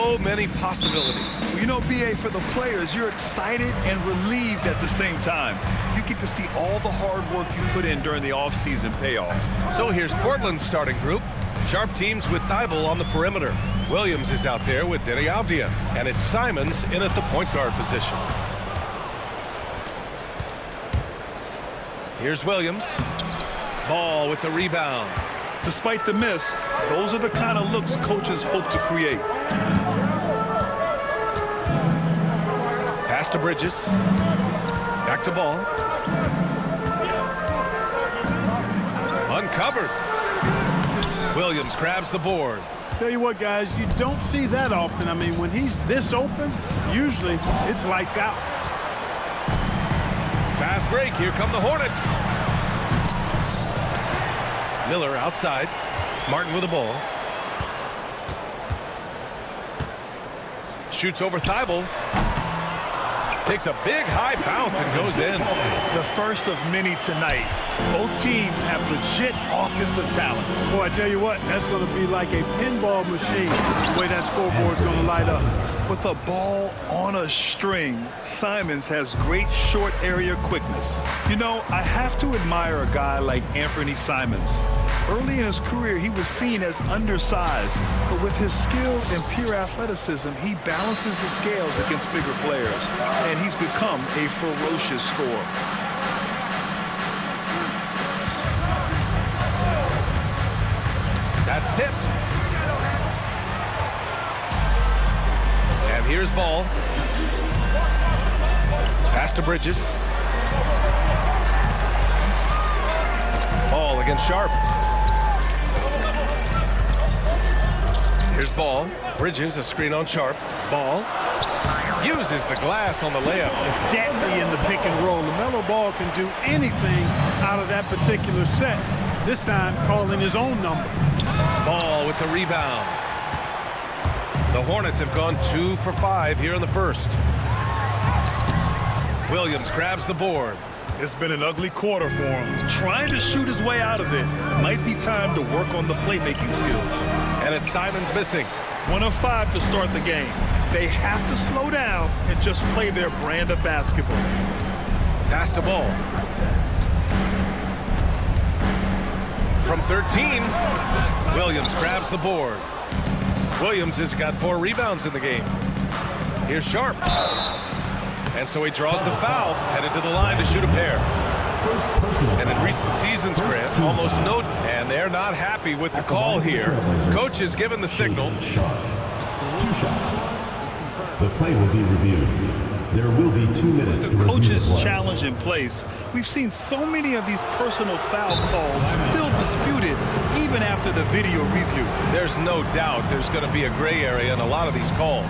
So many possibilities. Well, you know, BA, for the players, you're excited and relieved at the same time. You get to see all the hard work you put in during the offseason pay off. So here's Portland's starting group. Sharp teams with Thibault on the perimeter. Williams is out there with Denny Avdia. And it's Simons in at the point guard position. Here's Williams. Ball with the rebound. Despite the miss, those are the kind of looks coaches hope to create. Pass to Bridges. Back to Ball. Uncovered. Williams grabs the board. Tell you what, guys, you don't see that often. I mean, when he's this open, usually it's lights out. Fast break. Here come the Hornets. Miller outside. Martin with the ball. Shoots over Thibault. Takes a big high bounce and goes in. The first of many tonight. Both teams have legit offensive talent. Boy, I tell you what, that's going to be like a pinball machine, the way that scoreboard's going to light up. With the ball on a string, Simons has great short area quickness. You know, I have to admire a guy like Anthony Simons. Early in his career, he was seen as undersized, but with his skill and pure athleticism, he balances the scales against bigger players, and he's become a ferocious scorer. That's tipped. And here's Ball. Pass to Bridges. Ball against Sharp. Here's Ball. Bridges, a screen on Sharp. Ball uses the glass on the layup. Deadly in the pick and roll. LaMelo Ball can do anything out of that particular set. This time, calling his own number. Ball with the rebound. The Hornets have gone 2 for 5 here in the first. Williams grabs the board. It's been an ugly quarter for him. Trying to shoot his way out of it. Might be time to work on the playmaking skills. And it's Simons missing. 1 of 5 to start the game. They have to slow down and just play their brand of basketball. Pass to Ball. From 13, Williams grabs the board. Williams has got 4 rebounds in the game. Here's Sharp. And so he draws the foul, headed to the line to shoot a pair. And in recent seasons, Grant, almost no... And they're not happy with the call here. Coach has given the signal. 2 shots. The play will be reviewed. There will be 2 minutes to the coach's review the challenge in place. We've seen so many of these personal foul calls still disputed even after the video review. There's no doubt there's going to be a gray area in a lot of these calls.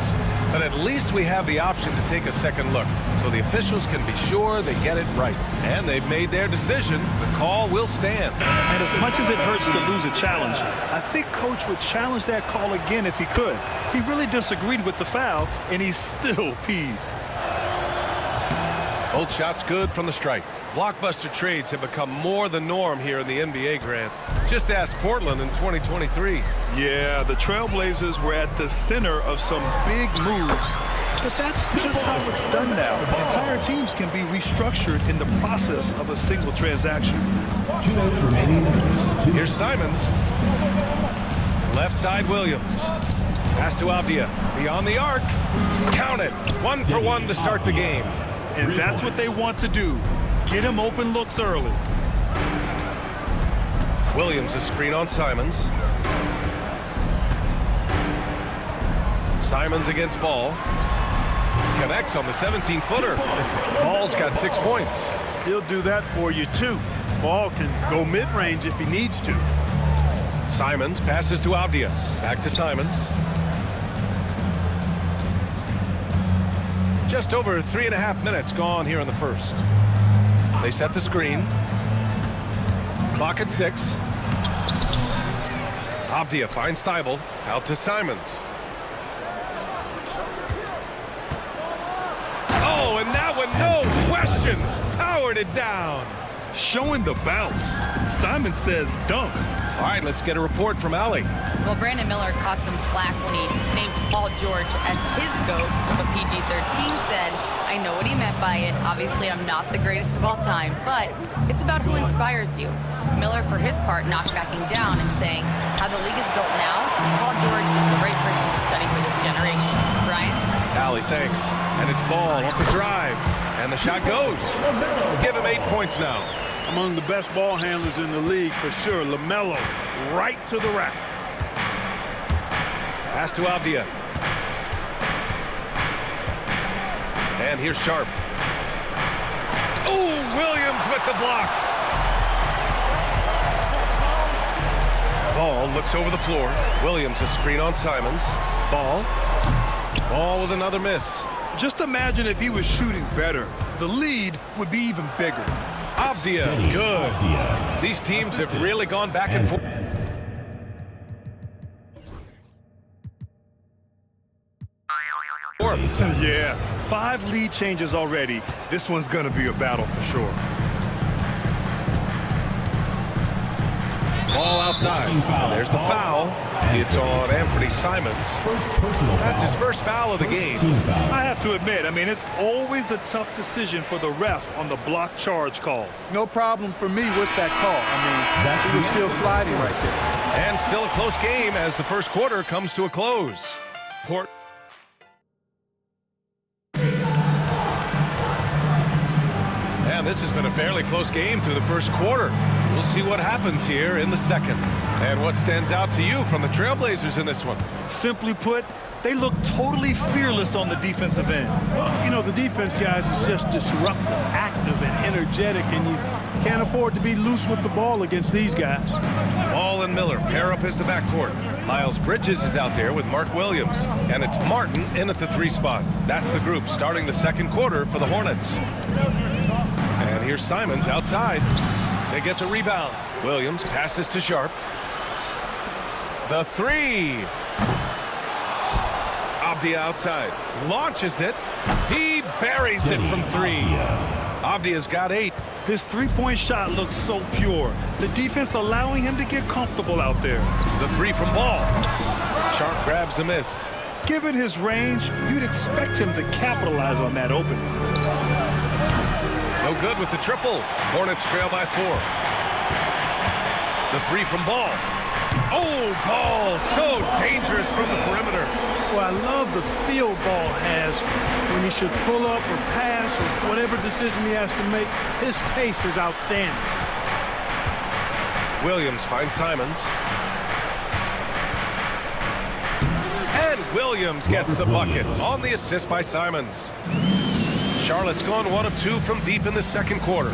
But at least we have the option to take a second look, so the officials can be sure they get it right. And they've made their decision. The call will stand. And as much as it hurts to lose a challenge, I think Coach would challenge that call again if he could. He really disagreed with the foul, and he's still peeved. Both shots good from the strike. Blockbuster trades have become more the norm here in the NBA, Grant. Just ask Portland in 2023. Yeah, the Trailblazers were at the center of some big moves. But that's just how it's done now. Entire teams can be restructured in the process of a single transaction. 2 minutes remaining. Here's Simons. Left side Williams. Pass to Avdia. Beyond the arc. Count it. 1 for 1 to start the game. And that's what they want to do. Get him open looks early. Williams a screen on Simons. Simons against Ball. Connects on the 17-footer. Ball's got 6 points. He'll do that for you, too. Ball can go mid-range if he needs to. Simons passes to Avdia. Back to Simons. Just over 3.5 minutes gone here in the first. They set the screen. Clock at 6. Avdia finds Thibault. Out to Simons. Oh, and that one, no question. Powered it down. Showing the bounce. Simon says dunk. All right, let's get a report from Allie. Well, Brandon Miller caught some flack when he named Paul called George as his GOAT, but PG-13 said, I know what he meant by it. Obviously, I'm not the greatest of all time, but it's about who inspires you. Miller, for his part, knocked backing down and saying, how the league is built now, Paul George is the right person to study for this generation. Brian? Allie, thanks. And it's ball off the drive. And the shot goes. Give him 8 points now. Among the best ball handlers in the league, for sure. LaMelo, right to the rack. Pass to Avdia. And here's Sharp. Oh, Williams with the block. Ball looks over the floor. Williams a screen on Simons. Ball with another miss. Just imagine if he was shooting better. The lead would be even bigger. Avdia, good. These teams have really gone back and forth. Yeah, 5 lead changes already. This one's gonna be a battle for sure. Ball outside. There's the foul. It's on Anthony Simons. That's his first foul of the game. I have to admit, I mean, it's always a tough decision for the ref on the block charge call. No problem for me with that call. I mean, he was still sliding right there. And still a close game as the first quarter comes to a close. And this has been a fairly close game through the first quarter. We'll see what happens here in the second. And what stands out to you from the Trailblazers in this one? Simply put, they look totally fearless on the defensive end. Well, you know, the defense, guys, is just disruptive, active, and energetic, and you can't afford to be loose with the ball against these guys. Ball and Miller pair up as the backcourt. Miles Bridges is out there with Mark Williams. And it's Martin in at the 3 spot. That's the group starting the second quarter for the Hornets. And here's Simons outside. They get the rebound. Williams passes to Sharp. The 3. Avdia outside. Launches it. He buries it from 3. Avdia's got 8. His three-point shot looks so pure. The defense allowing him to get comfortable out there. The 3 from Ball. Sharp grabs the miss. Given his range, you'd expect him to capitalize on that opening. No good with the triple. Hornets trail by 4. The 3 from Ball. Oh, Ball so dangerous from the perimeter. Well, I love the feel Ball has when he should pull up or pass or whatever decision he has to make. His pace is outstanding. Williams finds Simons. And Williams gets the bucket on the assist by Simons. Charlotte's gone 1 of 2 from deep in the second quarter.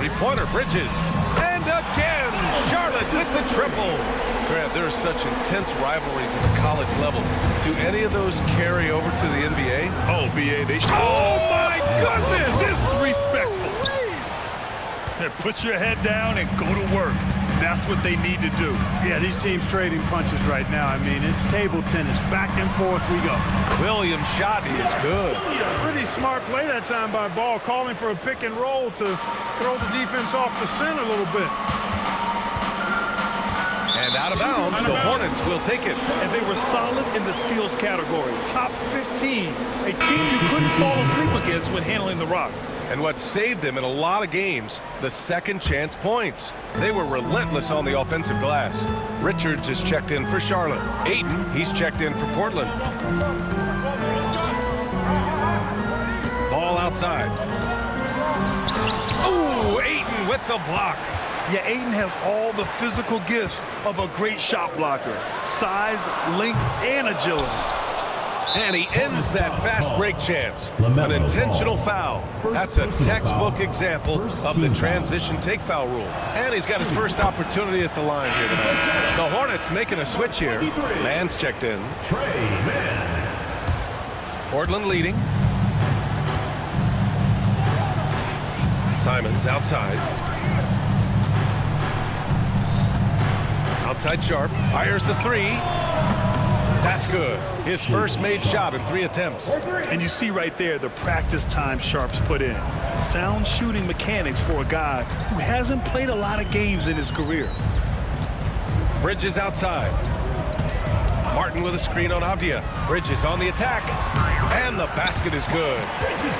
3-pointer, Bridges. And again, Charlotte with the triple. Grant, there are such intense rivalries at the college level. Do any of those carry over to the NBA? Oh, BA, they should. Oh, my goodness! Disrespectful. Put your head down and go to work. That's what they need to do. Yeah, these teams trading punches right now. I mean, it's table tennis. Back and forth we go. Williams' shot is good. Pretty smart play that time by Ball, calling for a pick and roll to throw the defense off the scent a little bit. And out of bounds, the Hornets will take it. And they were solid in the steals category. Top 15. A team you couldn't fall asleep against when handling the rock. And what saved them in a lot of games, the second chance points. They were relentless on the offensive glass. Richards is checked in for Charlotte. Ayton, he's checked in for Portland. Ball outside. Ooh, Ayton with the block. Yeah, Ayton has all the physical gifts of a great shot blocker. Size, length, and agility. And he ends that fast break chance. An intentional foul. That's a textbook example of the transition take foul rule. And he's got his first opportunity at the line here tonight. The Hornets making a switch here. Mann's checked in. Portland leading. Simons outside. Outside Sharp. Fires the 3. That's good. His first made shot in 3 attempts. And you see right there the practice time Sharp's put in. Sound shooting mechanics for a guy who hasn't played a lot of games in his career. Bridges outside. Martin with a screen on Avdia. Bridges on the attack. And the basket is good.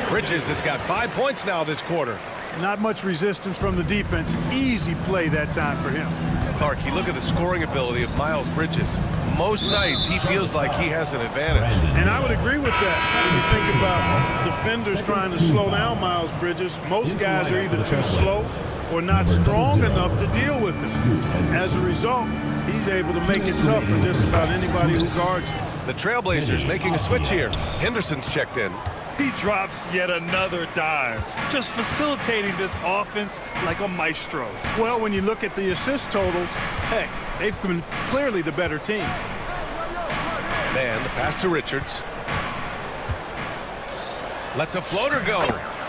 Bridges has got 5 points now this quarter. Not much resistance from the defense. Easy play that time for him. Clark, you look at the scoring ability of Miles Bridges. Most nights, he feels like he has an advantage. And I would agree with that. When you think about defenders trying to slow down Miles Bridges, most guys are either too slow or not strong enough to deal with him. As a result, he's able to make it tough for just about anybody who guards him. The Trailblazers making a switch here. Henderson's checked in. He drops yet another dime, just facilitating this offense like a maestro. Well, when you look at the assist totals, heck, they've been clearly the better team. Man, the pass to Richards. Lets a floater go,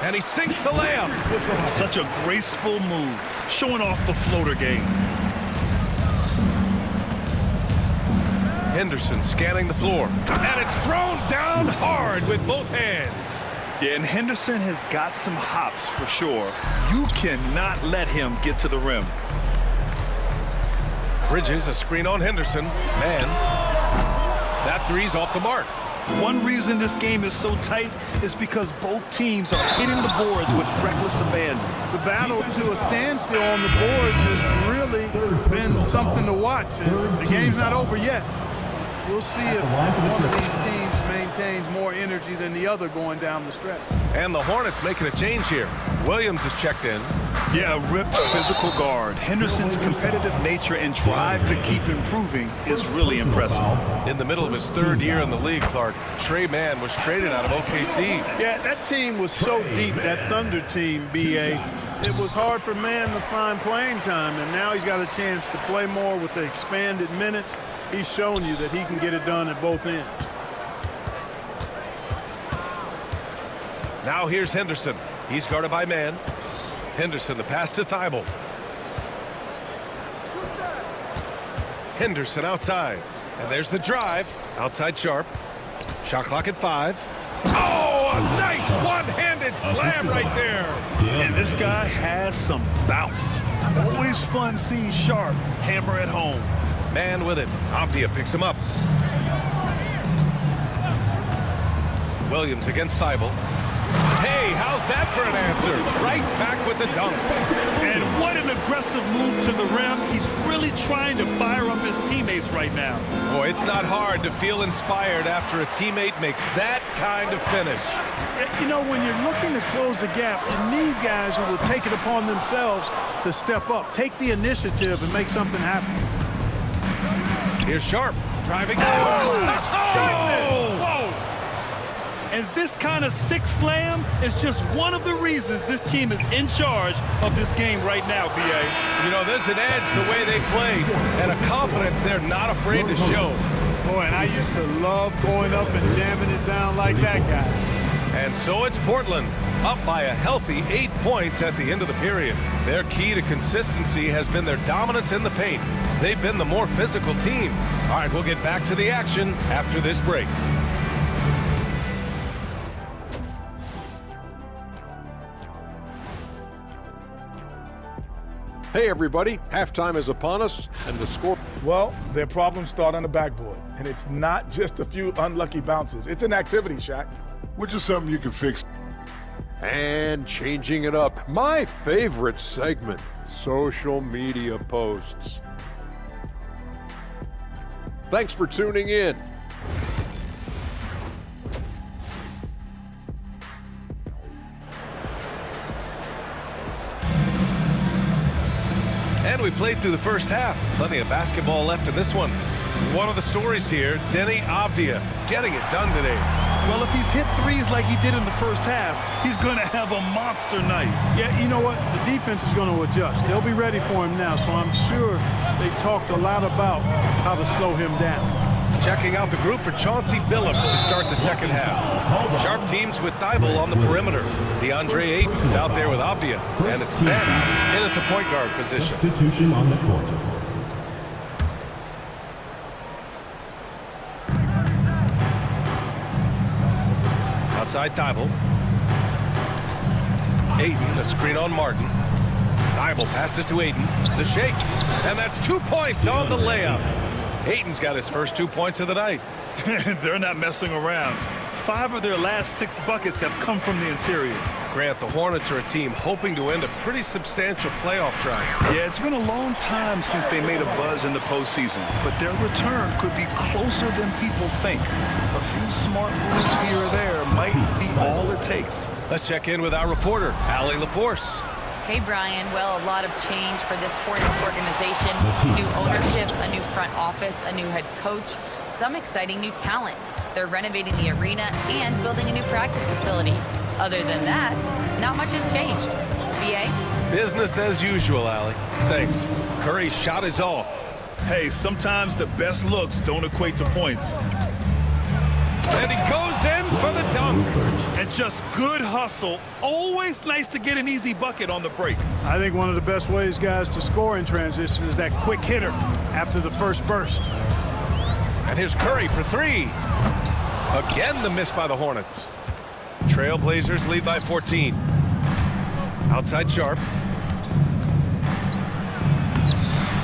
and he sinks the layup. Such a graceful move, showing off the floater game. Henderson scanning the floor, and it's thrown down hard with both hands. Yeah, and Henderson has got some hops for sure. You cannot let him get to the rim. Bridges, a screen on Henderson. Man, that three's off the mark. One reason this game is so tight is because both teams are hitting the boards with reckless abandon. The battle to a standstill on the boards has really been something to watch. And the game's not over yet. We'll see if one of these teams maintains more energy than the other going down the stretch. And the Hornets making a change here. Williams is checked in. Yeah, a ripped physical guard. Henderson's competitive nature and drive to keep improving is really impressive. In the middle of his third year in the league, Clark, Trey Mann was traded out of OKC. Yeah, that team was so deep, that Thunder team, B.A. It was hard for Mann to find playing time, and now he's got a chance to play more with the expanded minutes. He's shown you that he can get it done at both ends. Now here's Henderson. He's guarded by Mann. Henderson, the pass to Thibault. Henderson outside. And there's the drive. Outside Sharp. Shot clock at 5. Oh, a nice one-handed slam right there. And this guy has some bounce. Always fun seeing Sharp hammer at home. Man with it. Avdia picks him up. Williams against Thibault. Hey, how's that for an answer? Right back with the dunk. And what an aggressive move to the rim. He's really trying to fire up his teammates right now. Boy, it's not hard to feel inspired after a teammate makes that kind of finish. You know, when you're looking to close the gap, you need guys who will take it upon themselves to step up, take the initiative, and make something happen. Here's Sharp driving. And this kind of sick slam is just one of the reasons this team is in charge of this game right now, B.A. You know, there's an edge the way they play and a confidence they're not afraid to show. Boy, and I used to love going up and jamming it down like that guy. And so it's Portland, up by a healthy 8 points at the end of the period. Their key to consistency has been their dominance in the paint. They've been the more physical team. All right, we'll get back to the action after this break. Hey everybody, halftime is upon us, and the score... Well, their problems start on the backboard, and it's not just a few unlucky bounces. It's an activity, Shaq. Which is something you can fix. And changing it up, my favorite segment, social media posts. Thanks for tuning in. And we played through the first half. Plenty of basketball left in this one. One of the stories here, Denny Avdia getting it done today. Well, if he's hit threes like he did in the first half, he's going to have a monster night. Yeah, you know what? The defense is going to adjust. They'll be ready for him now, so I'm sure they talked a lot about how to slow him down. Checking out the group for Chauncey Billups to start the second half. Sharp teams with Thibault on the perimeter. DeAndre Ayton is out there with Avdia, and it's Ben in at the point guard position. Substitution on the court. Outside Thibault. Ayton, the screen on Martin. Thibault passes to Ayton. The shake, and that's 2 points on the layup. Ayton's got his first 2 points of the night. They're not messing around. 5 of their last 6 buckets have come from the interior. Grant, the Hornets are a team hoping to end a pretty substantial playoff drive. Yeah, it's been a long time since they made a buzz in the postseason, but their return could be closer than people think. A few smart moves here or there might be all it takes. Let's check in with our reporter, Allie LaForce. Hey, Brian. Well, a lot of change for this Hornets organization. New ownership, a new front office, a new head coach, some exciting new talent. They're renovating the arena and building a new practice facility. Other than that, not much has changed. BA? Business as usual, Allie. Thanks. Curry's shot is off. Hey, sometimes the best looks don't equate to points. And he goes in for the dunk. And just good hustle. Always nice to get an easy bucket on the break. I think one of the best ways, guys, to score in transition is that quick hitter after the first burst. And here's Curry for 3. Again, the miss by the Hornets. Trailblazers lead by 14. Outside Sharp.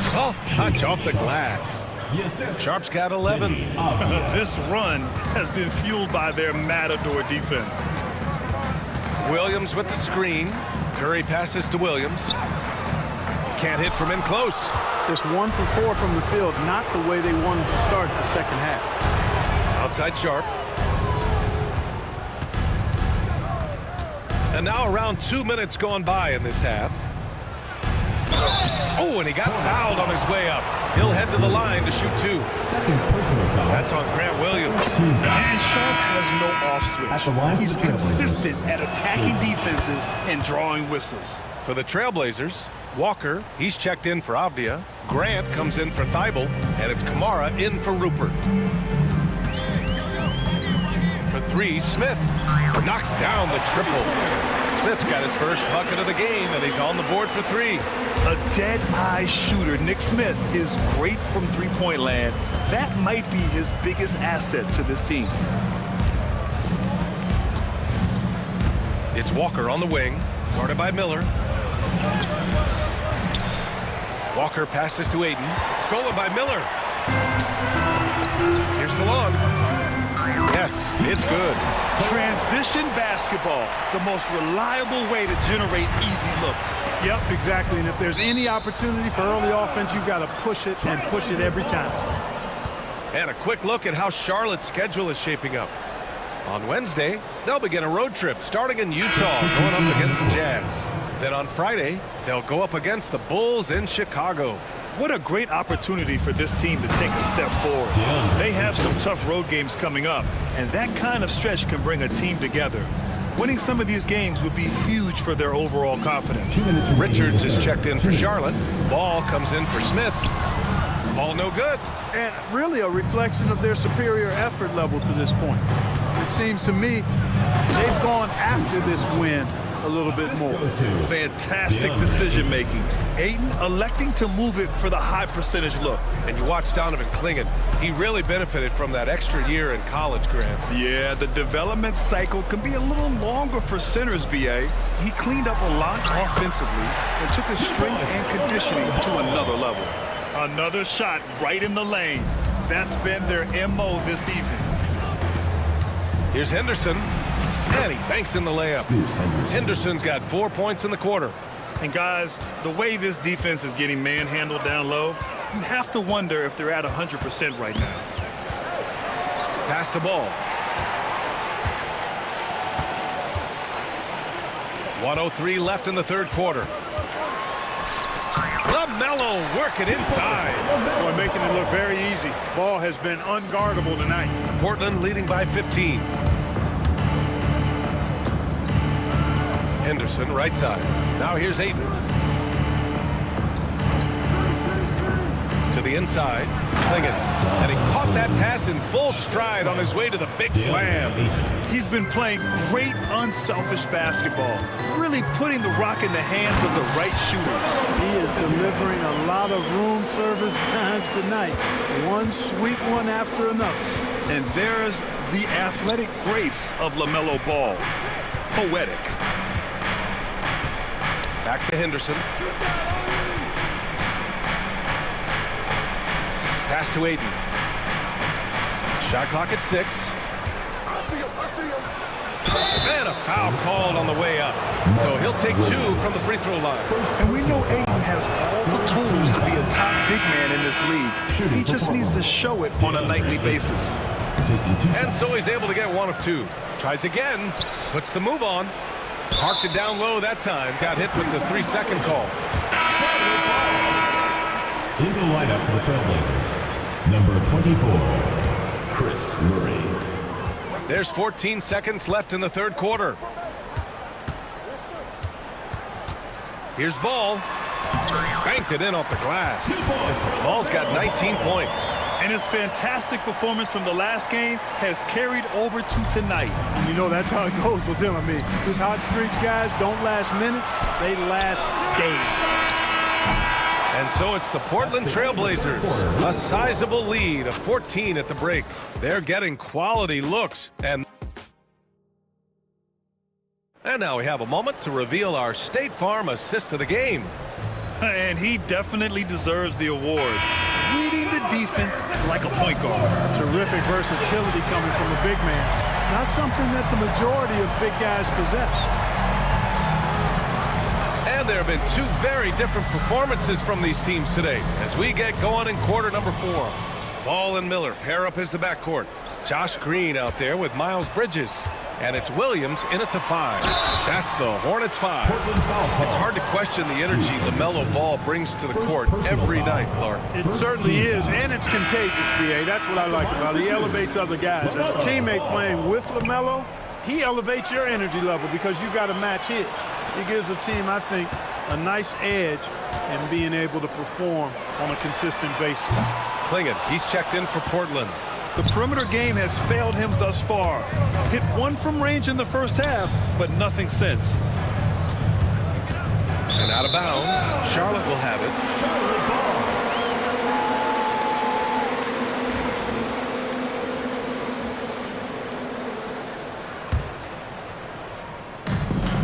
Soft touch off the glass. Sharp's got 11. This run has been fueled by their matador defense. Williams with the screen. Curry passes to Williams. Can't hit from in close. Just 1 for 4 from the field, not the way they wanted to start the second half. Outside Sharp. And now around 2 minutes gone by in this half. Oh, and he got fouled on his way up. He'll head to the line to shoot 2. That's on Grant Williams. And Sharp has no off switch. He's consistent at attacking defenses and drawing whistles. For the Trailblazers, Walker, he's checked in for Avdia. Grant comes in for Thibault, and it's Kamara in for Rupert. For 3, Smith knocks down the triple. Smith's got his first bucket of the game, and he's on the board for 3. A dead-eye shooter, Nick Smith, is great from three-point land. That might be his biggest asset to this team. It's Walker on the wing, guarded by Miller. Walker passes to Ayton, stolen by Miller. Here's Stefan. Yes, it's good. Transition basketball, the most reliable way to generate easy looks. Yep, exactly. And if there's any opportunity for early offense, you've got to push it and push it every time. And a quick look at how Charlotte's schedule is shaping up. On Wednesday, they'll begin a road trip starting in Utah, going up against the Jazz. Then on Friday, they'll go up against the Bulls in Chicago. What a great opportunity for this team to take a step forward. They have some tough road games coming up, and that kind of stretch can bring a team together. Winning some of these games would be huge for their overall confidence. Richards is checked in for Charlotte. Ball comes in for Smith. Ball no good. And really a reflection of their superior effort level to this point. It seems to me they've gone after this win a little bit more. Fantastic decision-making. Ayton electing to move it for the high percentage look. And you watch Donovan Clingan. He really benefited from that extra year in college, Grant. Yeah, the development cycle can be a little longer for centers, BA. He cleaned up a lot offensively and took his strength and conditioning to another level. Another shot right in the lane. That's been their MO this evening. Here's Henderson. And he banks in the layup. Henderson's got 4 points in the quarter. And guys, the way this defense is getting manhandled down low, you have to wonder if they're at 100% right now. Pass the ball. 1:03 left in the third quarter. LaMelo working inside. Boy, making it look very easy. Ball has been unguardable tonight. Portland leading by 15. Henderson, right side. Now here's Ayton. To the inside. Clingan. And he caught that pass in full stride on his way to the big slam. He's been playing great, unselfish basketball. Really putting the rock in the hands of the right shooters. He is delivering a lot of room service times tonight. One sweet one after another. And there's the athletic grace of LaMelo Ball. Poetic. Back to Henderson. Pass to Aiden. Shot clock at 6. And a foul called on the way up. So he'll take 2 from the free throw line. And we know Aiden has all the tools to be a top big man in this league. He just needs to show it on a nightly basis. And so he's able to get 1 of 2. Tries again. Puts the move on. Parked it down low that time. Got hit with the 3-second call. Into the lineup for the Trailblazers, number 24, Chris Murray. There's 14 seconds left in the third quarter. Here's Ball. Banked it in off the glass. Ball's got 19 points. And his fantastic performance from the last game has carried over to tonight. And you know that's how it goes with him. I mean, his hot streaks, guys, don't last minutes. They last days. And so it's the Portland Trailblazers. A sizable lead of 14 at the break. They're getting quality looks. And now we have a moment to reveal our State Farm assist of the game. And he definitely deserves the award. Leading the defense like a point guard. Terrific versatility coming from a big man. Not something that the majority of big guys possess. And there have been 2 very different performances from these teams today as we get going in quarter number 4. Ball and Miller pair up as the backcourt. Josh Green out there with Miles Bridges. And it's Williams in at the 5. That's the Hornets 5. It's hard to question the energy LaMelo Ball brings to the court every night, Clark. It certainly is, and it's contagious, B.A. That's what I like about it. He elevates other guys. As a teammate playing with LaMelo, he elevates your energy level because you've got to match his. He gives the team, I think, a nice edge in being able to perform on a consistent basis. Klingon, he's checked in for Portland. The perimeter game has failed him thus far. Hit 1 from range in the first half, but nothing since. And out of bounds, Charlotte will have it.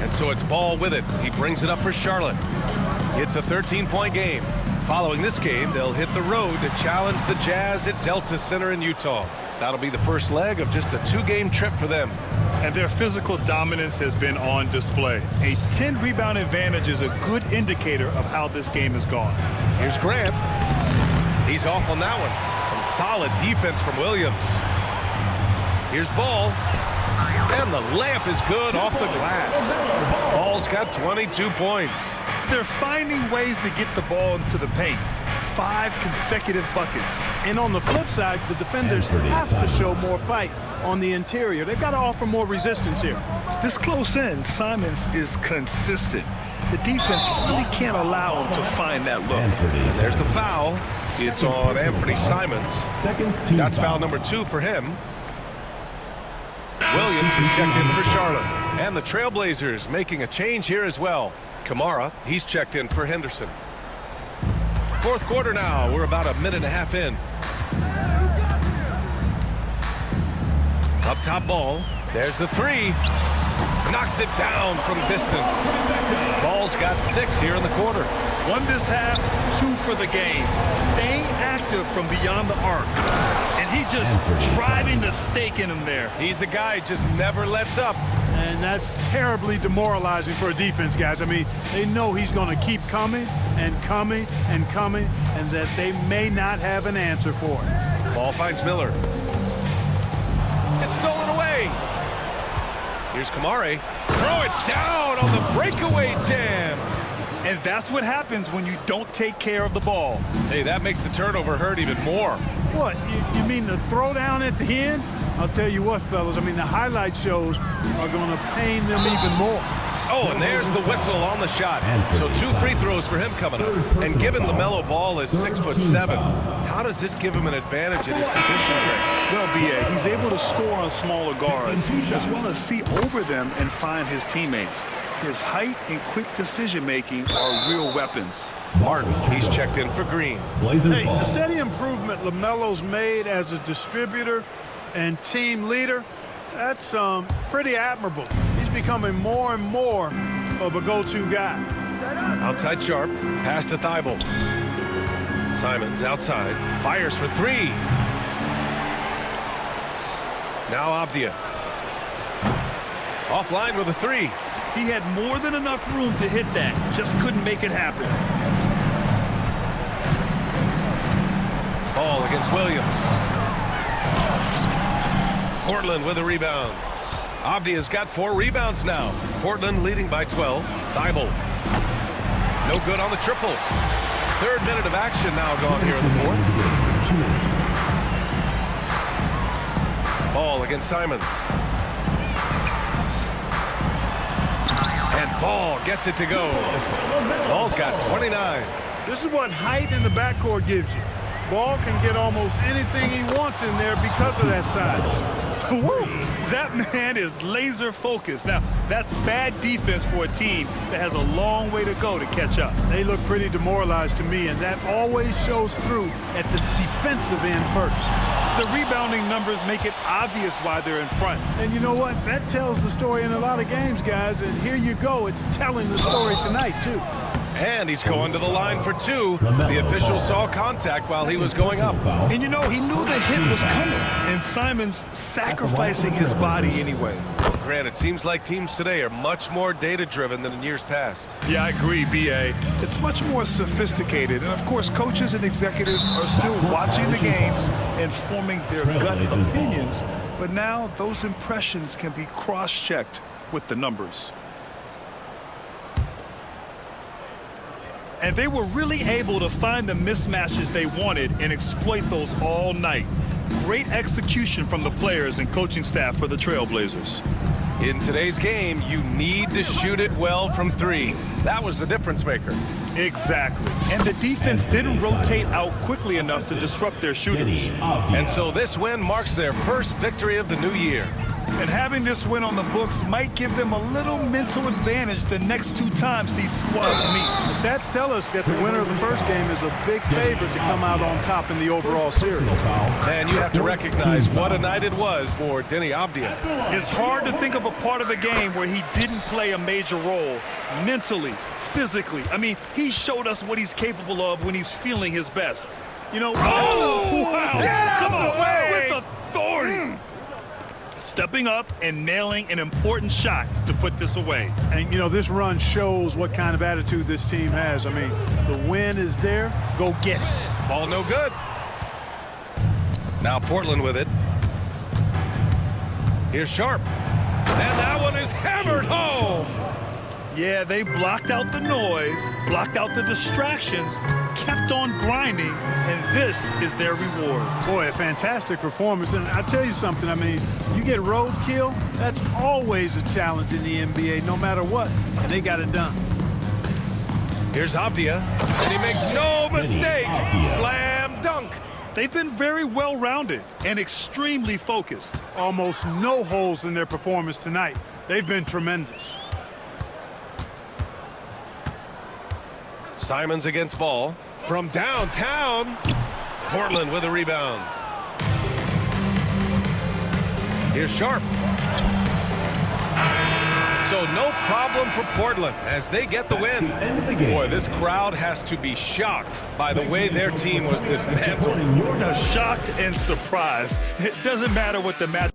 And so it's Ball with it. He brings it up for Charlotte. It's a 13-point game. Following this game, they'll hit the road to challenge the Jazz at Delta Center in Utah. That'll be the first leg of just a 2-game trip for them. And their physical dominance has been on display. A 10-rebound advantage is a good indicator of how this game has gone. Here's Grant. He's off on that one. Some solid defense from Williams. Here's Ball. And the layup is good off the glass. Ball's got 22 points. They're finding ways to get the ball into the paint. 5 consecutive buckets. And on the flip side, the defenders have to show more fight on the interior. They've got to offer more resistance here. This close in, Simons is consistent. The defense really can't allow him to find that look. There's the foul. It's on Anthony Simons. That's foul number 2 for him. Williams is checked in for Charlotte. And the Trailblazers making a change here as well. Kamara, he's checked in for Henderson. Fourth quarter now. We're about a minute and a half in. Up top Ball. There's the 3. Knocks it down from distance. Ball's got 6 here in the quarter. 1 this half, 2 for the game. Staying active from beyond the arc. And he just driving the stake in him there. He's a guy who just never lets up. And that's terribly demoralizing for a defense, guys. I mean, they know he's going to keep coming and coming and coming, and that they may not have an answer for it. Ball finds Miller. It's stolen away. Here's Kamari. Throw it down on the breakaway jam. And that's what happens when you don't take care of the ball. Hey, that makes the turnover hurt even more. What, you mean the throwdown at the end? I'll tell you what, fellas, I mean, the highlight shows are going to pain them even more. Oh, and there's the whistle on the shot. So 2 free throws for him coming up. And given LaMelo Ball is 6'7", how does this give him an advantage in his position? Well, B.A., he's able to score on smaller guards as well as see over them and find his teammates. His height and quick decision-making are real weapons. Martin, he's checked in for Green. Hey, the steady improvement LaMelo's made as a distributor and team leader, that's pretty admirable. He's becoming more and more of a go-to guy. Outside Sharp, pass to Thibault. Simons outside, fires for three. Now Avdia. Offline with a three. He had more than enough room to hit that, just couldn't make it happen. Ball against Williams. Portland with a rebound. Avdia's got 4 rebounds now. Portland leading by 12. Thibault. No good on the triple. 3rd minute of action now gone here in the 4th. Ball against Simons. And Ball gets it to go. Ball's got 29. This is what height in the backcourt gives you. Ball can get almost anything he wants in there because of that size. Woo! That man is laser focused. Now, that's bad defense for a team that has a long way to go to catch up. They look pretty demoralized to me, and that always shows through at the defensive end first. The rebounding numbers make it obvious why they're in front. And you know what? That tells the story in a lot of games, guys. And here you go. It's telling the story tonight, too. And he's going to the line for 2. The official saw contact while he was going up. And you know, he knew the hit was coming. And Simons sacrificing his body anyway. Grant, it seems like teams today are much more data-driven than in years past. Yeah, I agree, B.A. It's much more sophisticated. And, of course, coaches and executives are still watching the games and forming their gut opinions. But now those impressions can be cross-checked with the numbers. And they were really able to find the mismatches they wanted and exploit those all night. Great execution from the players and coaching staff for the Trailblazers. In today's game, you need to shoot it well from 3. That was the difference maker. Exactly. And the defense didn't rotate out quickly enough to disrupt their shooters. And so this win marks their first victory of the new year. And having this win on the books might give them a little mental advantage the next 2 times these squads meet. The stats tell us that the winner of the first game is a big favorite to come out on top in the overall series. And you have to recognize what a night it was for Denny Avdia. It's hard to think of a part of the game where he didn't play a major role mentally, physically. I mean, he showed us what he's capable of when he's feeling his best. You know, wow! Get out of the way! With authority. Stepping up and nailing an important shot to put this away. And, you know, this run shows what kind of attitude this team has. I mean, the win is there. Go get it. Ball no good. Now Portland with it. Here's Sharp. And that one is hammered home. Yeah, they blocked out the noise, blocked out the distractions, kept on grinding, and this is their reward. Boy, a fantastic performance. And I tell you something, I mean, you get roadkill, that's always a challenge in the NBA, no matter what, and they got it done. Here's Avdia, and he makes no mistake. Slam dunk. They've been very well-rounded and extremely focused. Almost no holes in their performance tonight. They've been tremendous. Simons against Ball. From downtown, Portland with a rebound. Here's Sharp. So no problem for Portland as they get the win. Boy, this crowd has to be shocked by the way their team was dismantled. Shocked and surprised. It doesn't matter what the match.